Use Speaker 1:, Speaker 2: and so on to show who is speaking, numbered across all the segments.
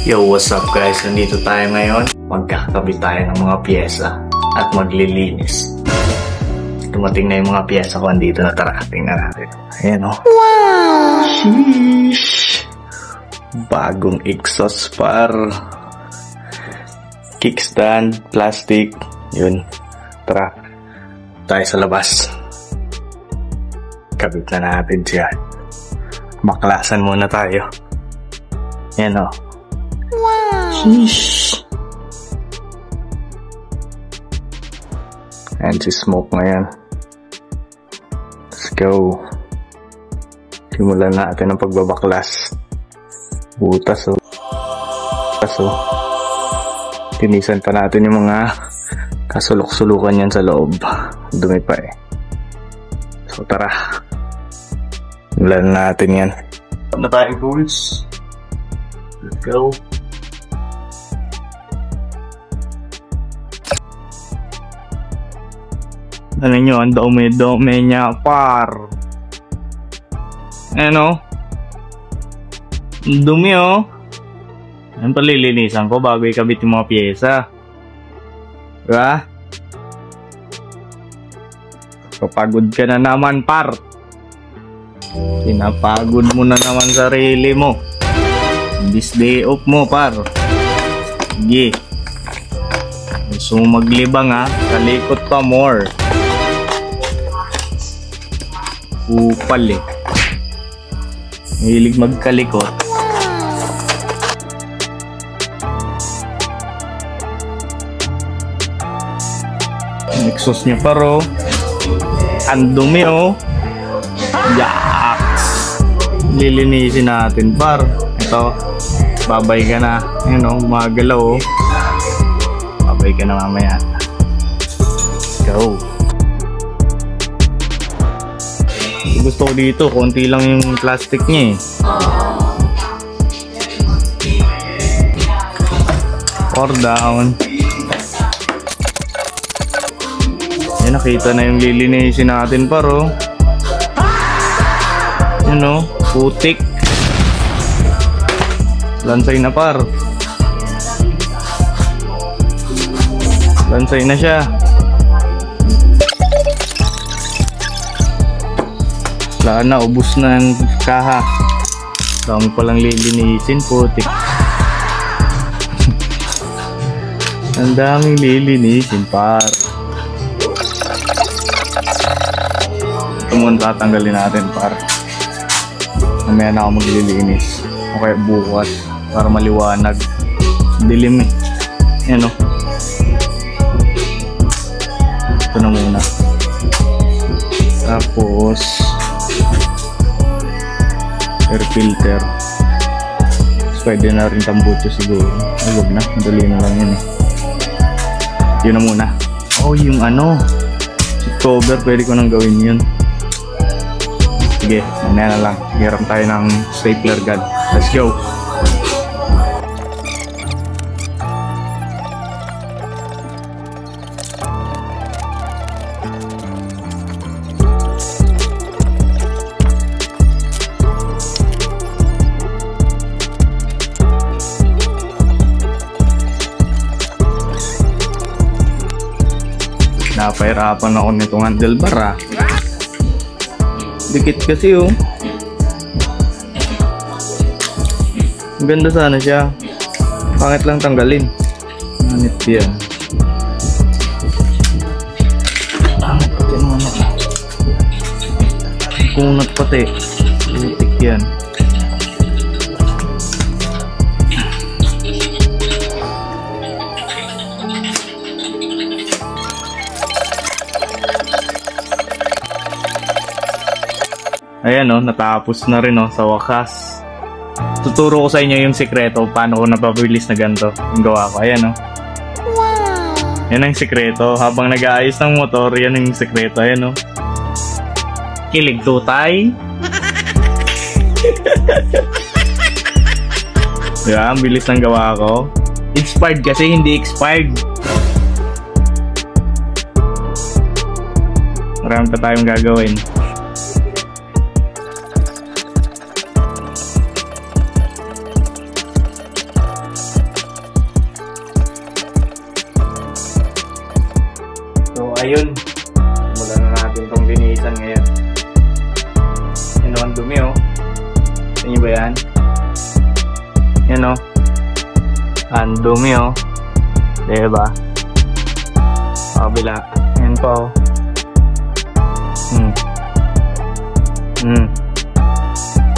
Speaker 1: Yo, what's up guys? Nandito tayo ngayon. Magkakabit tayo ng mga pyesa at maglilinis. Dumating na yung mga pyesa ko andito na. Tara, tingnan natin. Ayan o. Wow! Sheesh! Bagong exhaust par. Kickstand, plastic. Yun. Tara. Tayo sa labas. Kabit na natin siya. Baklasan muna tayo. Ayan o. Wow! Sheesh! And si Smoke ngayon. Let's go. Simulan natin ang pagbabaklas. Butas o. Tinisan pa natin yung mga kasulok-sulukan yan sa loob. Dumi pa eh. So tara. Simulan natin yan. Na tayo tools. Let's go. Ano nyo, ang dumi niya, par. Ano? Dumi oh. Ano palilinisan ko bago ikabit yung mga pyesa. Diba? Kapagod ka na naman, par. Pinapagod mo na naman sarili mo. This day off mo, par. Sige. Gusto mo maglibang ha? Kalikot pa more. Upal eh. Mahilig magkalikot. Ang exhaust niya paro. Ang dumi oh. Yaks. Lilinisin natin par. Ito. Babay ka na. Ayan oh. Magalaw oh. Babay ka na mamaya. Let's go. Gusto ko dito, konti lang yung plastic niya eh. Or down. Yan, nakita na yung lilinisin natin paro. Yan o, putik. Lansay na par. Lansay na siya. Wala na, ubos na ang kaha. Dami palang lilinisin, putik. Ang daming lilinisin, par. Ito muna tatanggalin natin, par. Mamaya na ako maglilinis. O kaya bukas, para maliwanag. Dilim eh. Yan o. Ito na muna. Tapos air filter. Pwede na rin tambucho siguro. Ay, wag na. Madali na lang yun eh. Yun na muna. Oh, yung ano. Seat cover. Pwede ko nang gawin yun. Sige. Mamaya na lang. Hiram tayo ng stapler gun. Let's go. Napahirapan ako nitong handlebar ah. Dikit kasi oh. Ganda sana siya. Pangit lang tanggalin. Manit yan. Pangit pati naman ako. Kunat pati. Litik yan. Ayan o, natapos na rin o, sa wakas. Tuturo ko sa inyo yung sikreto paano ko napabilis na ganito yung gawa ko. Ayan o. Wow! Yan ang sikreto. Habang nag-aayos ng motor, yan ang sikreto. Ayan o. Kilig tutay. Diba? Ang bilis ng gawa ko. Expired kasi, hindi expired. Marami pa tayong gagawin. ayun. Simulan na natin itong linisan ngayon. Yan o, ang dumi o. Sa inyo ba yan? Yan o. Ang dumi o. Diba? Kabila. Yan pa o.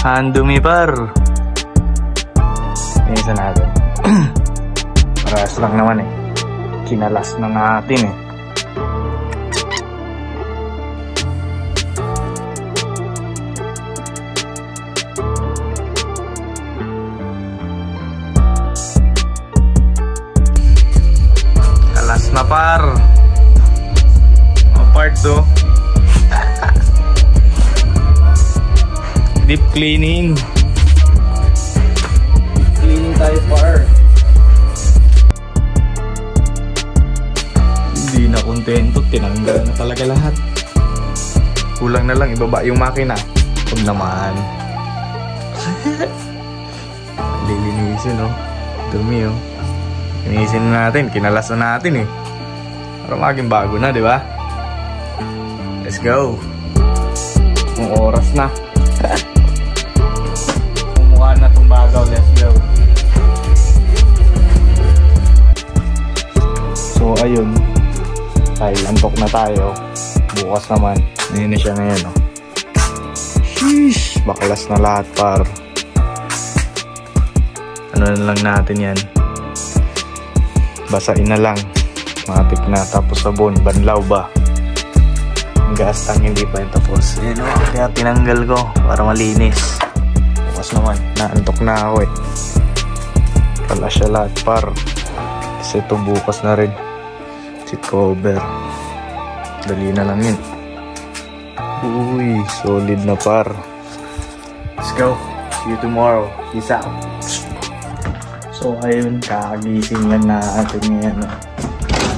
Speaker 1: Ang dumi par. Linisan natin. Parehas lang naman eh. Kinalas na natin eh. Kalas na par. Part 2. Deep cleaning. Cleaning tayo par. Hindi na kontento, tinanggal na talaga lahat. Kulang na lang ibaba yung makina. Huwag naman. Lilinisin oh. Dumi oh. Linisin na natin, kinalas na natin eh. Para maging bago na, di ba? Let's go. Kung oras na. Kumuha na itong bagaw, let's go. So ayun. Dahil antok na tayo. Bukas naman. Hindi na siya ngayon oh. Sheesh. Baklas na lahat par. Ano na lang natin yan. Basain na lang. Matik na. Tapos sabon. Banlaw ba? Ang gas tang hindi pa yung tapos. Yan o. Kaya tinanggal ko. Para malinis. Bukas naman. Naantok na ako eh. Pala siya lahat par. Kasi ito bukas na rin. Seat cover. Dali na lang yun. Uy. Solid na par. Let's go. See you tomorrow. Peace out. So ayun, kakagising lang natin ngayon.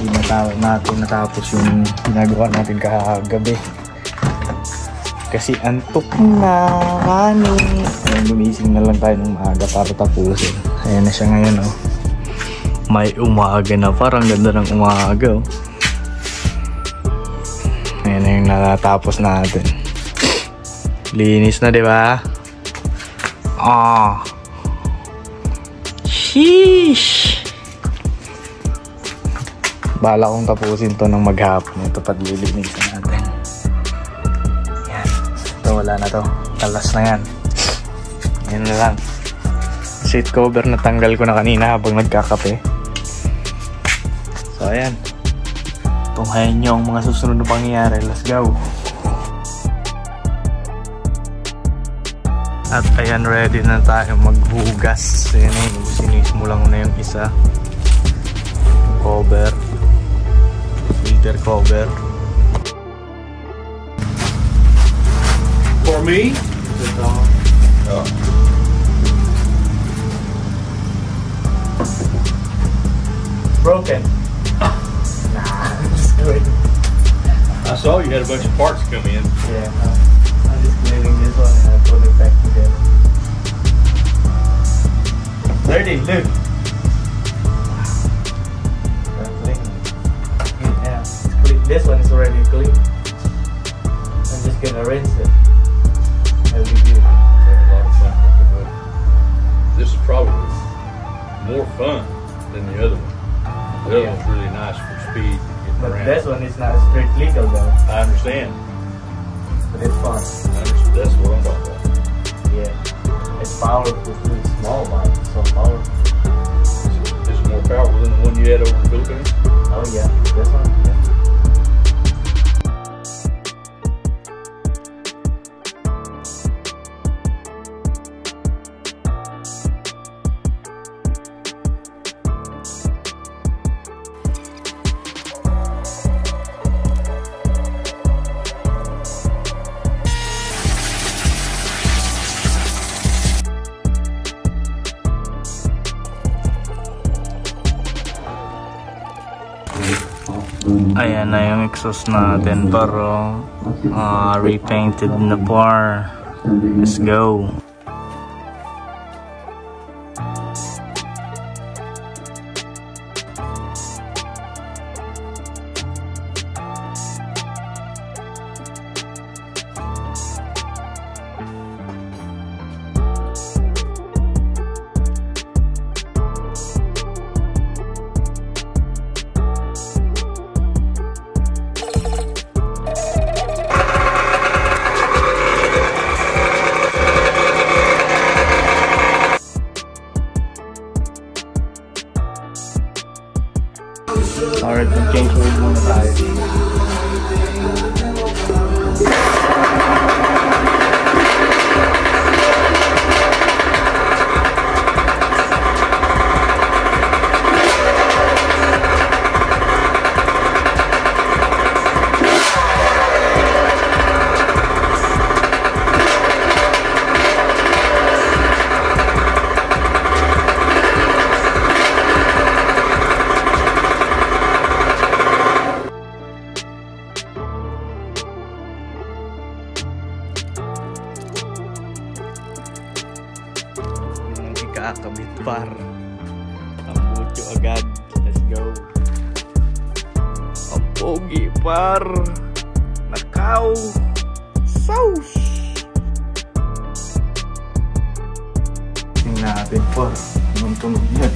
Speaker 1: Hindi natin natapos yung ginagawa natin kagabi. Kasi antok na kami. Ayun, gumising na lang tayo ng maaga para tapusin. Ayan na siya ngayon oh. May umaga na, parang ganda ng umaga oh. Ayan na yung natapos natin. Linis na diba? Ah. Sheesh! Bala kong tapusin to ng maghapon. Ito paglilinisan natin. Yan. Ito wala na to. Talas na yan. Yan na lang. Seat cover na tanggal ko na kanina habang nagkakape. So ayan. Tunghayan nyo ang mga susunod na pangyayari. Let's go! At ayan, ready na tayo maghugas. Ayan eh, sinis mo lang na yung isa. Cover. Filter cover.
Speaker 2: For me?
Speaker 1: Oh. Broken. Nah, just good.
Speaker 2: I saw you had a bunch of parts come in.
Speaker 1: Yeah, I'm just cleaning this one and I put it back together. Dirty, look. Yeah, it's clean. This one is already clean. I'm just gonna rinse it. That'll be good.
Speaker 2: A lot of fun. This is probably more fun than the other one. The other one's really nice for speed.
Speaker 1: But this one is not straight legal though.
Speaker 2: I understand.
Speaker 1: But it's fun.
Speaker 2: That's what I'm talking about.
Speaker 1: Yeah. It's powerful. It's small, but it's so powerful.
Speaker 2: Is it more powerful than the one you had over in the Philippines?
Speaker 1: Oh yeah, this one, yeah. Ayan na yung exhaust natin, pero repainted na par. Let's go. Alright, mag-change oil muna tayo. Kakabit par. Tambucho agad. Let's go. Ang pogi par. Nakaw. Sauce. Tingnan natin par. Anong tunog yan?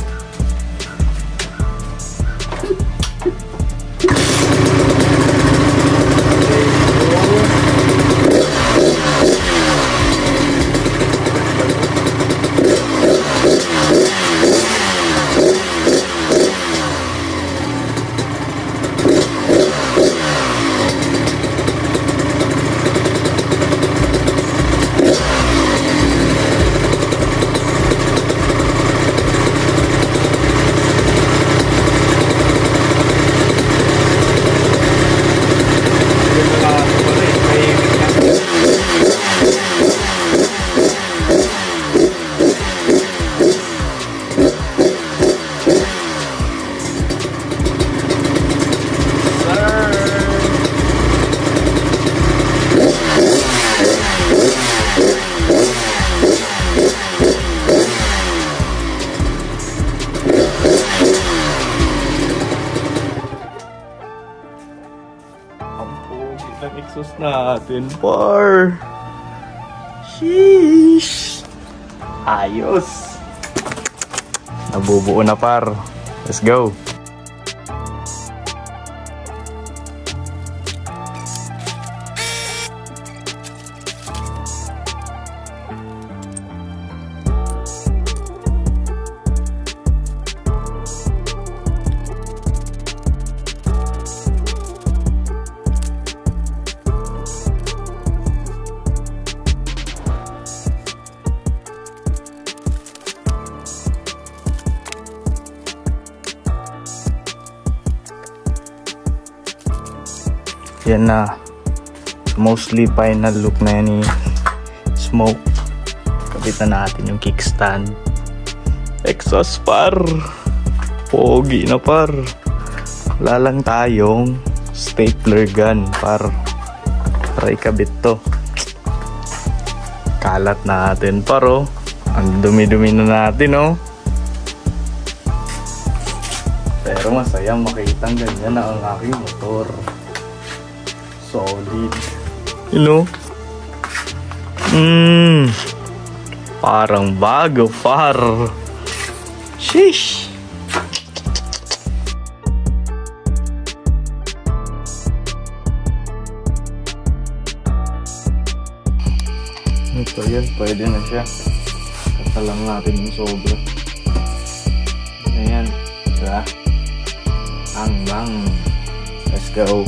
Speaker 1: Ang exhaust natin, par. Sheesh. Ayos. Nabubuo na, par. Let's go. Yan na, mostly final look na yan ni Smoke. Kapitan natin yung kickstand. Exhaust par. Pogi na par. Wala lang tayong stapler gun par. Para ikabit to. Kalat natin par oh. Ang dumi-dumi na natin oh. Pero masaya makitang ganyan na ang aking motor. Solid. You know? Parang bago, par. Sheesh. Ito yan, pwede na siya. Katalang natin yung sobra. Ayan. Diba? Bang. Let's go.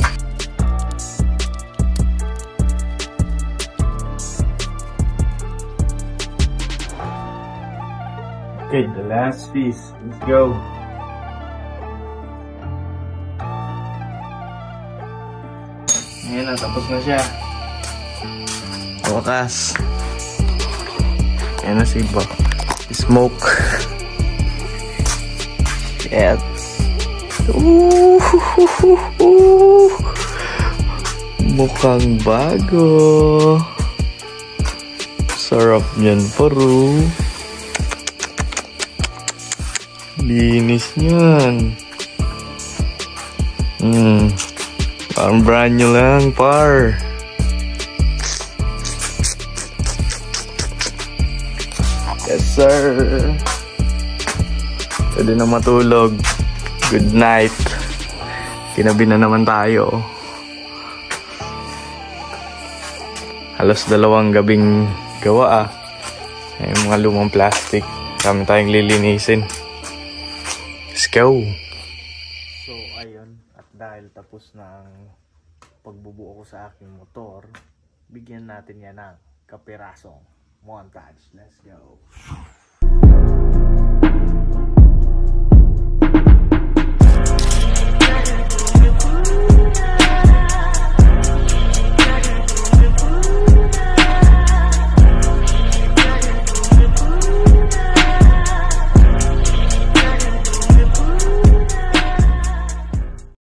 Speaker 1: Okay, the last piece. Let's go. Ayan na, tapos na siya. Wakas. Ayan na si Smoke. Yes. Mukhang bago. Sarap niyan, paru. Linis niyan. Parang brand new lang, par. Yes, sir. Pwede na matulog. Good night. Kinabi na naman tayo. Halos 2 gabing gawa Ay, mga lumang plastic. Kami tayong lilinisin. Let's go. So ayun, at dahil tapos na ang pagbubuo ko sa aking motor, bigyan natin yan ng kapirasong montage. Let's go.